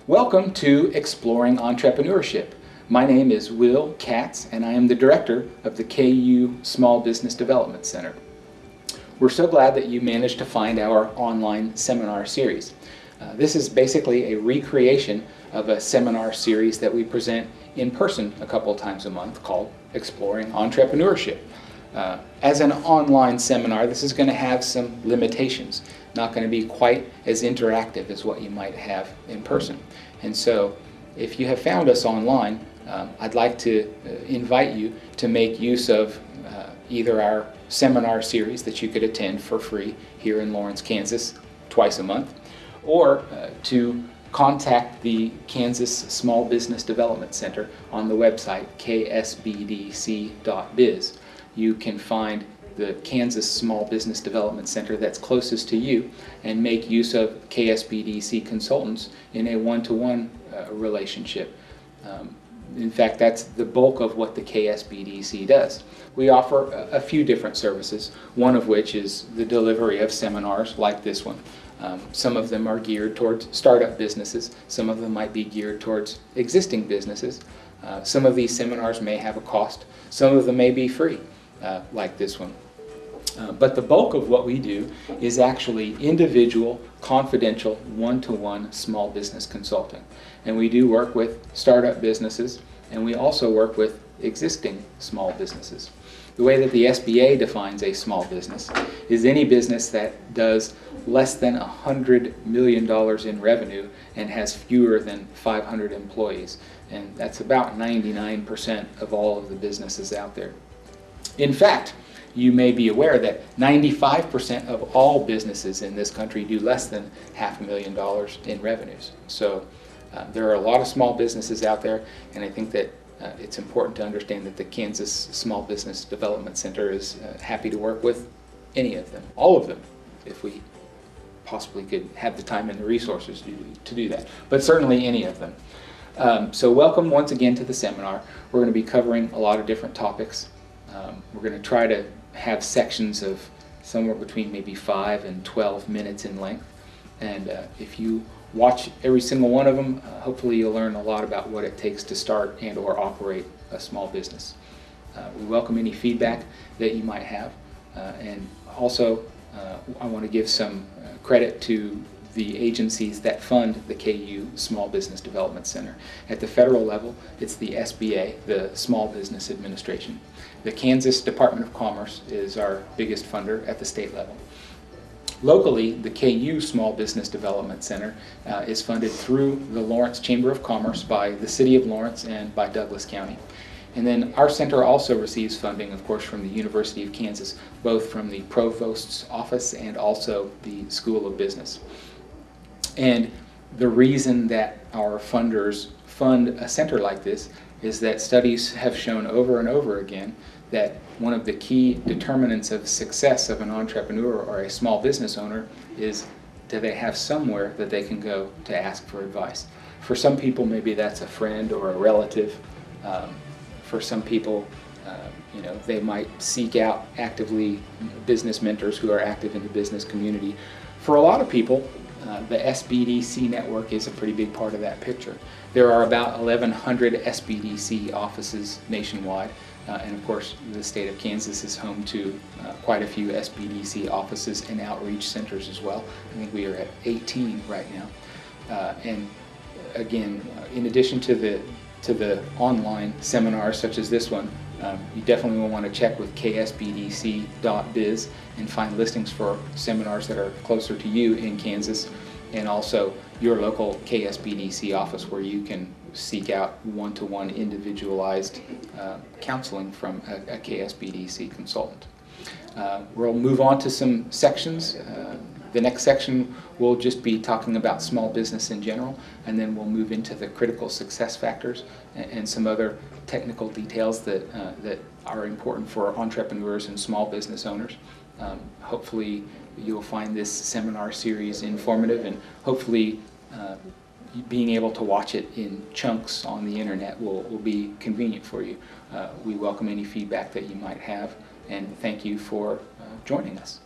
Welcome to Exploring Entrepreneurship. My name is Will Katz and I am the director of the KU Small Business Development Center. We're so glad that you managed to find our online seminar series. This is basically a recreation of a seminar series that we present in person a couple of times a month called Exploring Entrepreneurship. As an online seminar, this is going to have some limitations. Not going to be quite as interactive as what you might have in person. And so, if you have found us online, I'd like to invite you to make use of either our seminar series that you could attend for free here in Lawrence, Kansas, twice a month, or to contact the Kansas Small Business Development Center on the website ksbdc.biz. You can find the Kansas Small Business Development Center that's closest to you and make use of KSBDC consultants in a one-to-one relationship. In fact, that's the bulk of what the KSBDC does. We offer a few different services, one of which is the delivery of seminars like this one. Some of them are geared towards startup businesses, some of them might be geared towards existing businesses. Some of these seminars may have a cost, some of them may be free, like this one. But the bulk of what we do is actually individual, confidential, one-to-one small business consulting. And we do work with startup businesses, and we also work with existing small businesses. The way that the SBA defines a small business is any business that does less than $100 million in revenue and has fewer than 500 employees. And that's about 99% of all of the businesses out there. In fact, you may be aware that 95% of all businesses in this country do less than $500,000 in revenues. So there are a lot of small businesses out there, and I think that it's important to understand that the Kansas Small Business Development Center is happy to work with any of them, all of them, if we possibly could have the time and the resources to do that, but certainly any of them. So welcome once again to the seminar. We're going to be covering a lot of different topics. We're going to try to have sections of somewhere between maybe 5 and 12 minutes in length. And if you watch every single one of them, hopefully you'll learn a lot about what it takes to start and or operate a small business. We welcome any feedback that you might have. And also, I want to give some credit to the agencies that fund the KU Small Business Development Center. At the federal level, it's the SBA, the Small Business Administration. The Kansas Department of Commerce is our biggest funder at the state level. Locally, the KU Small Business Development Center is funded through the Lawrence Chamber of Commerce by the City of Lawrence and by Douglas County. And then our center also receives funding, of course, from the University of Kansas, both from the Provost's office and also the School of Business. And the reason that our funders fund a center like this is that studies have shown over and over again that one of the key determinants of success of an entrepreneur or a small business owner is, do they have somewhere that they can go to ask for advice? For some people, maybe that's a friend or a relative. For some people, they might seek out actively business mentors who are active in the business community. For a lot of people, the SBDC network is a pretty big part of that picture. There are about 1,100 SBDC offices nationwide, and of course the state of Kansas is home to quite a few SBDC offices and outreach centers as well. I think we are at 18 right now. And again, in addition to the online seminars such as this one, you definitely will want to check with ksbdc.biz and find listings for seminars that are closer to you in Kansas, and also your local KSBDC office where you can seek out one-to-one individualized counseling from a KSBDC consultant. We'll move on to some sections. The next section will just be talking about small business in general, and then we'll move into the critical success factors and some other technical details that are important for entrepreneurs and small business owners. Hopefully you'll find this seminar series informative, and hopefully being able to watch it in chunks on the internet will be convenient for you. We welcome any feedback that you might have, and thank you for joining us.